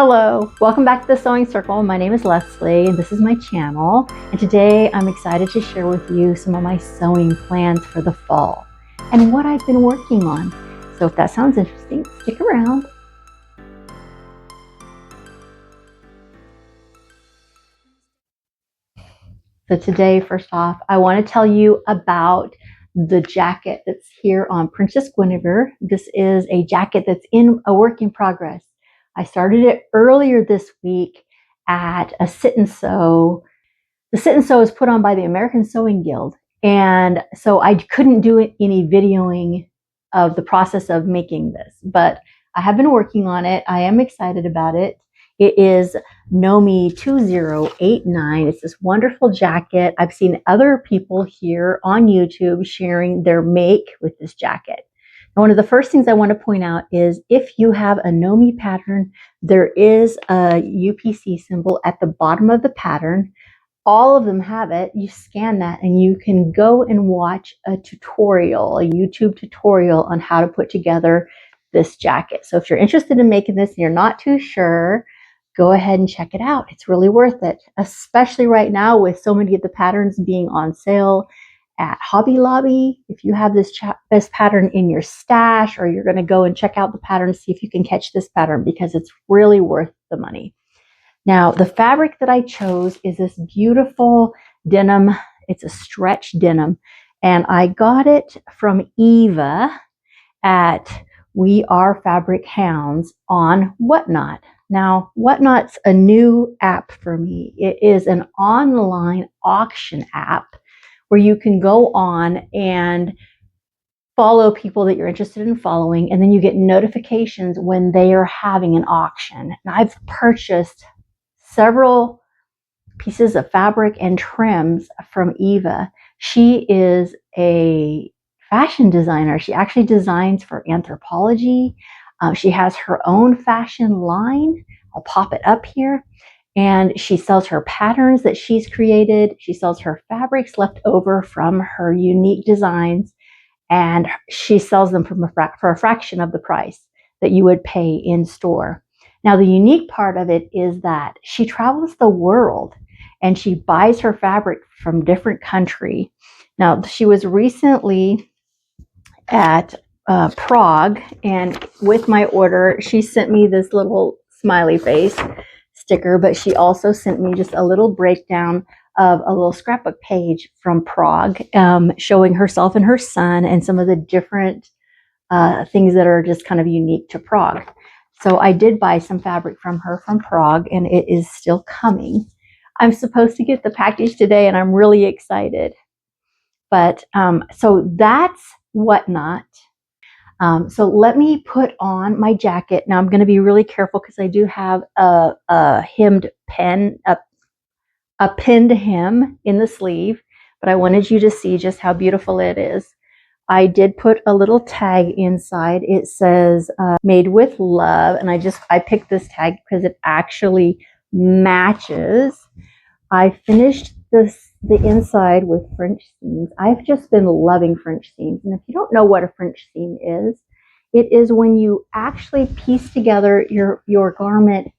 Hello, welcome back to the Sewing Circle. My name is Leslie and this is my channel. And today I'm excited to share with you some of my sewing plans for the fall and what I've been working on. So if that sounds interesting, stick around. So today, first off, I want to tell you about the jacket that's here on Princess Guinevere. This is a jacket that's in a work in progress. I started it earlier this week at a sit and sew. The sit and sew is put on by the American Sewing Guild. And so I couldn't do any videoing of the process of making this, but I have been working on it. I am excited about it. It is Nomi 2089. It's this wonderful jacket. I've seen other people here on YouTube sharing their make with this jacket. And one of the first things I want to point out is if you have a Nomi pattern, there is a UPC symbol at the bottom of the pattern. All of them have it. You scan that and you can go and watch a tutorial, a YouTube tutorial on how to put together this jacket. So if you're interested in making this and you're not too sure, go ahead and check it out. It's really worth it, especially right now with so many of the patterns being on sale at Hobby Lobby. If you have this pattern in your stash, or you're going to go and check out the pattern, see if you can catch this pattern because it's really worth the money. Now, the fabric that I chose is this beautiful denim. It's a stretch denim, and I got it from Eva at We Are Fabric Hounds on Whatnot. Now, Whatnot's a new app for me. It is an online auction app where you can go on and follow people that you're interested in following, and then you get notifications when they are having an auction. And I've purchased several pieces of fabric and trims from Eva. She is a fashion designer. She actually designs for Anthropologie. She has her own fashion line. I'll pop it up here. And she sells her patterns that she's created. She sells her fabrics left over from her unique designs. And she sells them for a fraction of the price that you would pay in store. Now, the unique part of it is that she travels the world and she buys her fabric from different countries. Now, she was recently at Prague, and with my order, she sent me this little smiley face sticker, but she also sent me just a little breakdown of a little scrapbook page from Prague, showing herself and her son and some of the different things that are just kind of unique to Prague. So I did buy some fabric from her from Prague, and it is still coming. I'm supposed to get the package today, and I'm really excited. But so that's Whatnot. So let me put on my jacket. Now I'm going to be really careful because I do have a hemmed pen, a pinned hem in the sleeve, but I wanted you to see just how beautiful it is. I did put a little tag inside. It says made with love, and I picked this tag because it actually matches. I finished the inside with French seams. I've just been loving French seams, and if you don't know what a French seam is, it is when you actually piece together your garment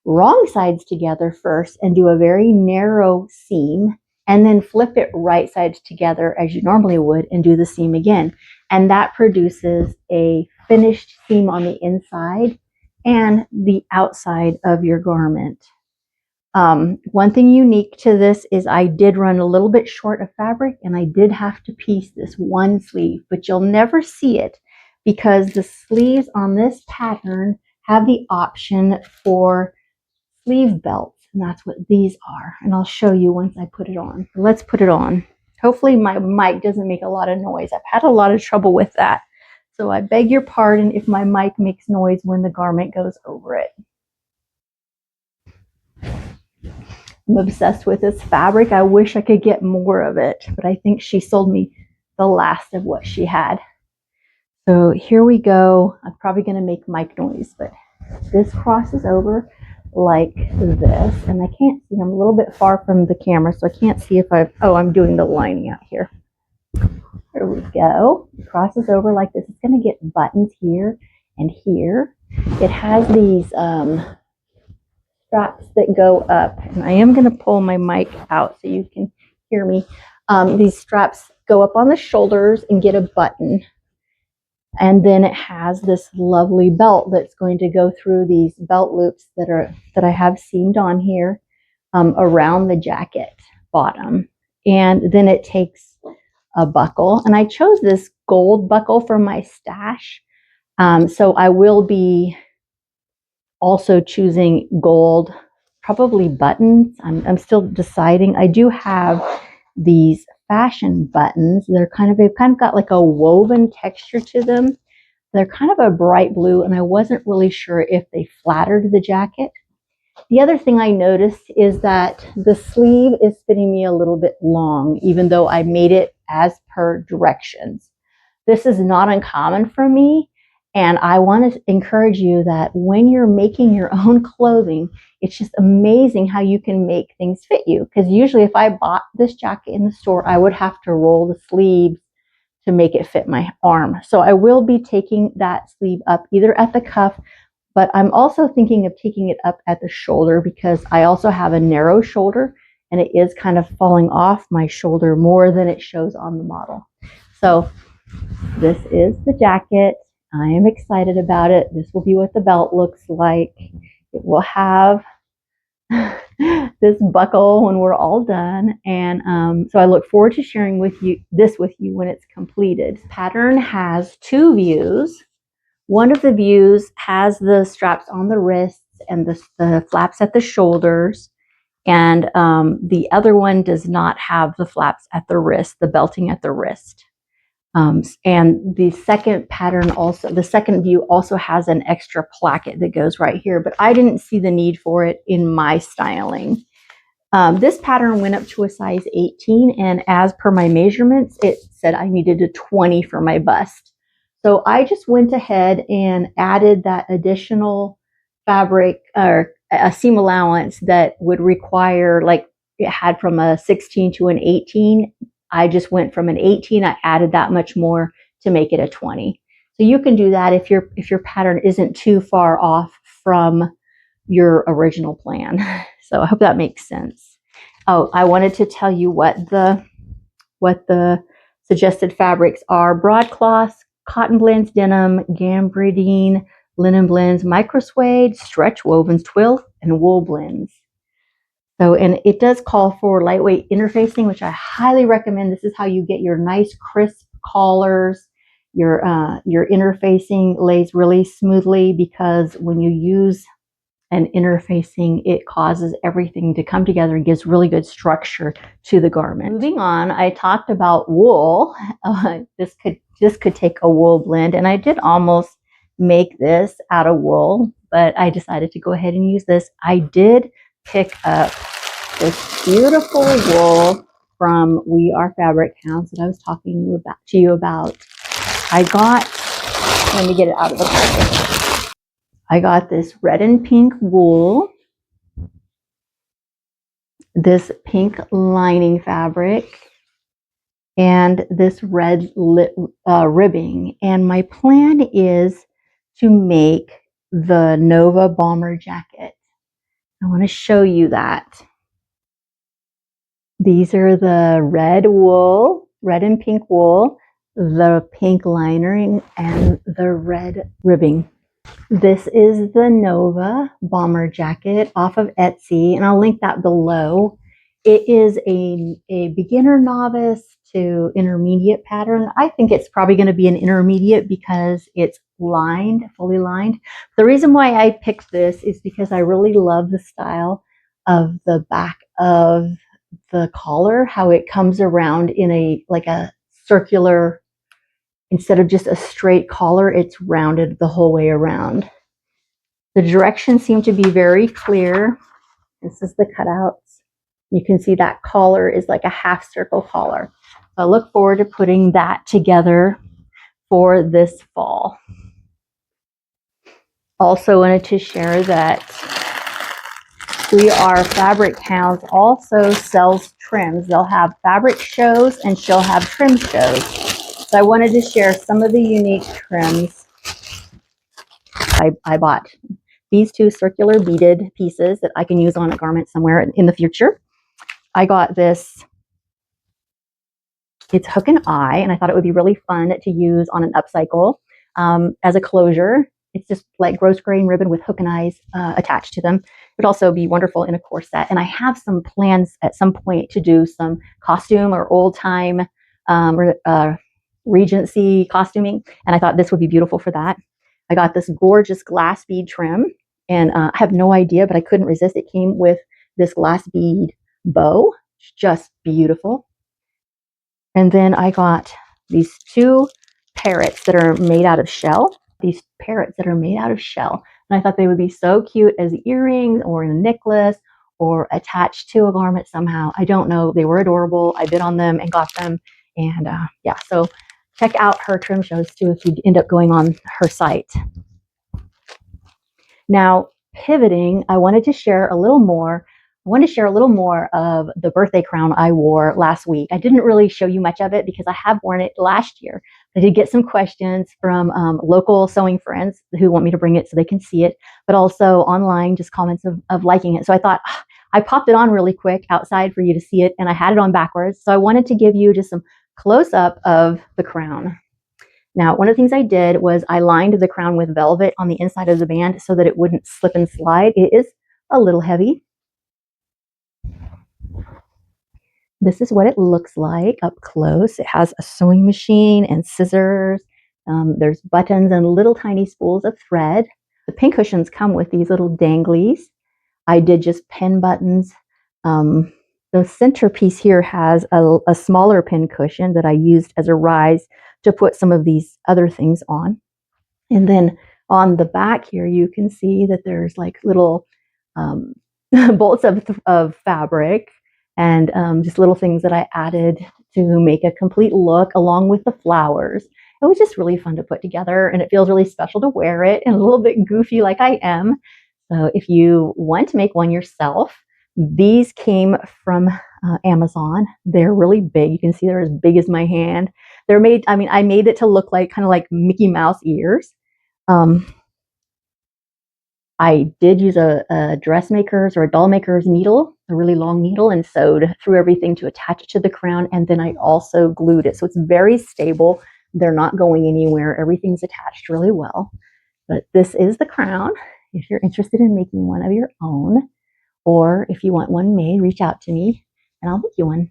wrong sides together first and do a very narrow seam, and then flip it right sides together as you normally would and do the seam again. And that produces a finished seam on the inside and the outside of your garment. One thing unique to this is I did run a little bit short of fabric, and I did have to piece this one sleeve, but you'll never see it because the sleeves on this pattern have the option for sleeve belts. And that's what these are. And I'll show you once I put it on. Let's put it on. Hopefully my mic doesn't make a lot of noise. I've had a lot of trouble with that. So I beg your pardon if my mic makes noise when the garment goes over it. I'm obsessed with this fabric. I wish I could get more of it, but I think she sold me the last of what she had. So here we go. I'm probably going to make mic noise, but this crosses over like this, and I can't see. I'm a little bit far from the camera, so I can't see if I'm doing the lining out here. There we go. It crosses over like this. It's going to get buttons here and here. It has these straps that go up, and I am going to pull my mic out so you can hear me. These straps go up on the shoulders and get a button. And then it has this lovely belt that's going to go through these belt loops that I have seamed on here around the jacket bottom. And then it takes a buckle. And I chose this gold buckle from my stash. So I will be also choosing gold, probably buttons. I'm still deciding. I do have these fashion buttons. They've kind of got like a woven texture to them. They're kind of a bright blue, and I wasn't really sure if they flattered the jacket. The other thing I noticed is that the sleeve is fitting me a little bit long, even though I made it as per directions. This is not uncommon for me, and I want to encourage you that when you're making your own clothing, it's just amazing how you can make things fit you. Because usually if I bought this jacket in the store, I would have to roll the sleeves to make it fit my arm. So I will be taking that sleeve up either at the cuff, but I'm also thinking of taking it up at the shoulder because I also have a narrow shoulder and it is kind of falling off my shoulder more than it shows on the model. So this is the jacket. I am excited about it. This will be what the belt looks like. It will have this buckle when we're all done, and so I look forward to sharing with you when it's completed. This pattern has two views. One of the views has the straps on the wrists and the flaps at the shoulders, and the other one does not have the flaps at the wrist, the belting at the wrist. And the second pattern also, the second view also has an extra placket that goes right here, but I didn't see the need for it in my styling. This pattern went up to a size 18, and as per my measurements, it said I needed a 20 for my bust. So I just went ahead and added that additional fabric or a seam allowance that would require, like it had from a 16 to an 18. I just went from an 18, I added that much more to make it a 20. So you can do that if your pattern isn't too far off from your original plan. So I hope that makes sense. Oh, I wanted to tell you what the suggested fabrics are: broadcloth, cotton blends, denim, gabardine, linen blends, micro suede, stretch wovens, twill, and wool blends. So, and it does call for lightweight interfacing, which I highly recommend. This is how you get your nice crisp collars. Your interfacing lays really smoothly, because when you use an interfacing, it causes everything to come together and gives really good structure to the garment. Moving on, I talked about wool. This could take a wool blend, and I did almost make this out of wool, but I decided to go ahead and use this. I did pick up this beautiful wool from We Are Fabric House that I was talking to you about. Let me get it out of the packet. I got this red and pink wool, this pink lining fabric, and this red ribbing. And my plan is to make the Nova bomber jacket. I want to show you that. These are the red and pink wool, the pink lining, and the red ribbing. This is the Nova bomber jacket off of Etsy, and I'll link that below. It is a beginner novice to intermediate pattern. I think it's probably going to be an intermediate because it's lined, fully lined. The reason why I picked this is because I really love the style of the back of the collar, how it comes around in like a circular, instead of just a straight collar, it's rounded the whole way around. The directions seem to be very clear. This is the cutouts. You can see that collar is like a half circle collar. So I look forward to putting that together for this fall. Also wanted to share that We Are Fabric House also sells trims. They'll have fabric shows and she'll have trim shows. So I wanted to share some of the unique trims I bought. these two circular beaded pieces that I can use on a garment somewhere in the future. I got this, it's hook and eye, and I thought it would be really fun to use on an upcycle as a closure. It's just like gross grain ribbon with hook and eyes attached to them. It would also be wonderful in a corset. And I have some plans at some point to do some costume or old time Regency costuming. And I thought this would be beautiful for that. I got this gorgeous glass bead trim, and I have no idea, but I couldn't resist. It came with this glass bead bow, just beautiful. And then I got these two parrots that are made out of shell. These parrots that are made out of shell. And I thought they would be so cute as earrings or in a necklace or attached to a garment somehow. I don't know. They were adorable. I bid on them and got them. And yeah, so check out her trim shows too if you end up going on her site. Now, pivoting, I wanted to share a little more. I want to share a little more of the birthday crown I wore last week. I didn't really show you much of it because I have worn it last year. I did get some questions from local sewing friends who want me to bring it so they can see it, but also online, just comments of liking it. So I thought I popped it on really quick outside for you to see it, and I had it on backwards. So I wanted to give you just some close up of the crown. Now, one of the things I did was I lined the crown with velvet on the inside of the band so that it wouldn't slip and slide. It is a little heavy. This is what it looks like up close. It has a sewing machine and scissors. There's buttons and little tiny spools of thread. The pin cushions come with these little danglies. I did just pin buttons. The centerpiece here has a smaller pin cushion that I used as a rise to put some of these other things on. And then on the back here, you can see that there's like little bolts of fabric and just little things that I added to make a complete look along with the flowers. It was just really fun to put together, and it feels really special to wear it and a little bit goofy like I am. So if you want to make one yourself, these came from Amazon. They're really big. You can see they're as big as my hand. They're made, I mean, I made it to look like kind of like Mickey Mouse ears. I did use a dressmaker's or a doll maker's needle, a really long needle, and sewed through everything to attach it to the crown. And then I also glued it. So it's very stable. They're not going anywhere. Everything's attached really well. But this is the crown. If you're interested in making one of your own, or if you want one made, reach out to me and I'll make you one.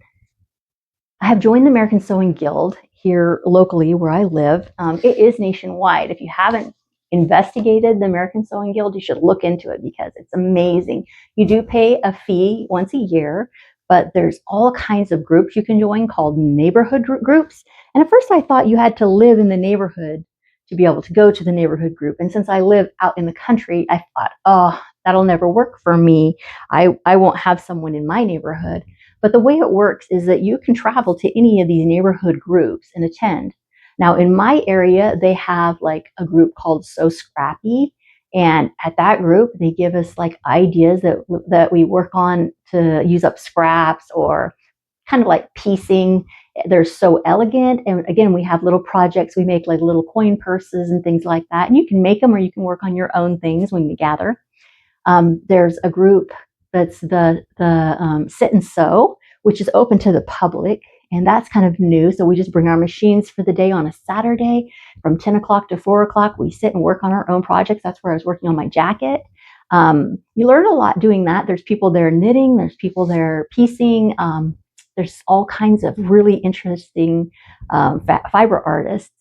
I have joined the American Sewing Guild here locally where I live. It is nationwide. If you haven't investigated the American Sewing Guild, you should look into it because it's amazing. You do pay a fee once a year, but there's all kinds of groups you can join called neighborhood groups. And at first I thought you had to live in the neighborhood to be able to go to the neighborhood group. And since I live out in the country, I thought, oh, that'll never work for me. I won't have someone in my neighborhood. But the way it works is that you can travel to any of these neighborhood groups and attend. Now, in my area, they have like a group called So Scrappy. And at that group, they give us like ideas that we work on to use up scraps or kind of like piecing. They're so elegant. And again, we have little projects. We make like little coin purses and things like that. And you can make them or you can work on your own things when you gather. There's a group that's the Sit and Sew, which is open to the public. And that's kind of new. So we just bring our machines for the day on a Saturday from 10 o'clock to 4 o'clock. We sit and work on our own projects. That's where I was working on my jacket. You learn a lot doing that. There's people there knitting. There's people there piecing. There's all kinds of really interesting fiber artists.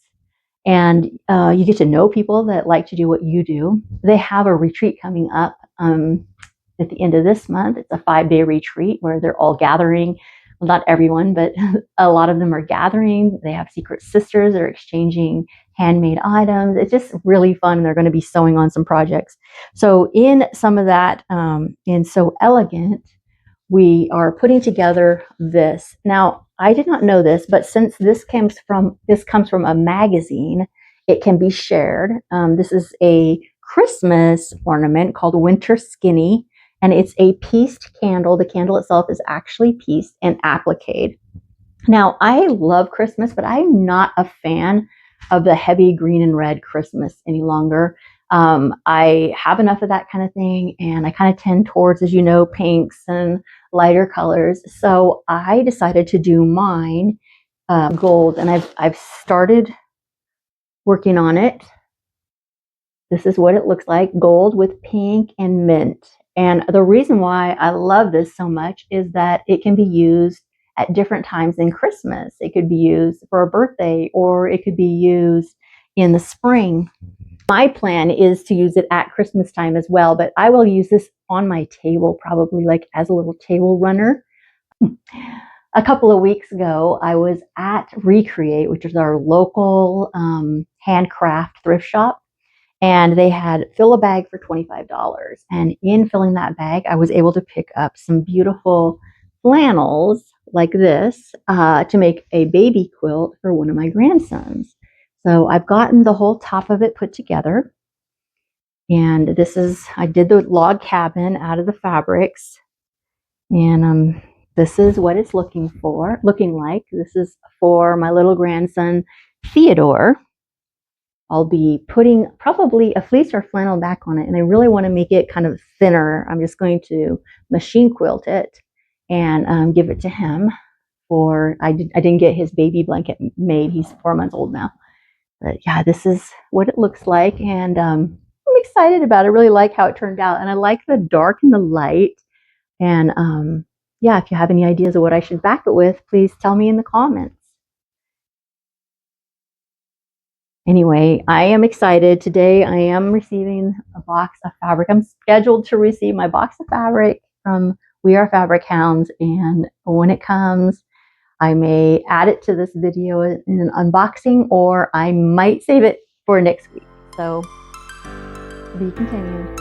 And you get to know people that like to do what you do. They have a retreat coming up at the end of this month. It's a 5-day retreat where they're all gathering. Well, not everyone, but a lot of them are gathering. They have secret sisters. They're exchanging handmade items. It's just really fun. They're going to be sewing on some projects. So in some of that, in So Elegant, we are putting together this. Now, I did not know this, but since this comes from a magazine, it can be shared. This is a Christmas ornament called Winter Skinny, and it's a pieced candle. The candle itself is actually pieced and appliqued. Now, I love Christmas, but I'm not a fan of the heavy green and red Christmas any longer. I have enough of that kind of thing, and I kind of tend towards, as you know, pinks and lighter colors. So I decided to do mine gold, and I've started working on it. This is what it looks like, gold with pink and mint. And the reason why I love this so much is that it can be used at different times in Christmas. It could be used for a birthday, or it could be used in the spring. My plan is to use it at Christmas time as well, but I will use this on my table, probably like as a little table runner. A couple of weeks ago, I was at Recreate, which is our local handcraft thrift shop, and they had fill a bag for $25. And in filling that bag, I was able to pick up some beautiful flannels like this to make a baby quilt for one of my grandsons. So I've gotten the whole top of it put together. And this is, I did the log cabin out of the fabrics. And this is what it's looking like. This is for my little grandson, Theodore. I'll be putting probably a fleece or flannel back on it, and I really want to make it kind of thinner. I'm just going to machine quilt it and give it to him. I didn't get his baby blanket made. He's 4 months old now. But yeah, this is what it looks like, and I'm excited about it. I really like how it turned out, and I like the dark and the light. And yeah, if you have any ideas of what I should back it with, please tell me in the comments. Anyway, I am excited. Today I am receiving a box of fabric. I'm scheduled to receive my box of fabric from We Are Fabric Hounds, and when it comes, I may add it to this video in an unboxing, or I might save it for next week. So, to be continued.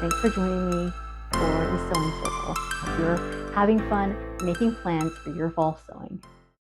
Thanks for joining me for the Sewing Circle. Hope you're having fun making plans for your fall sewing.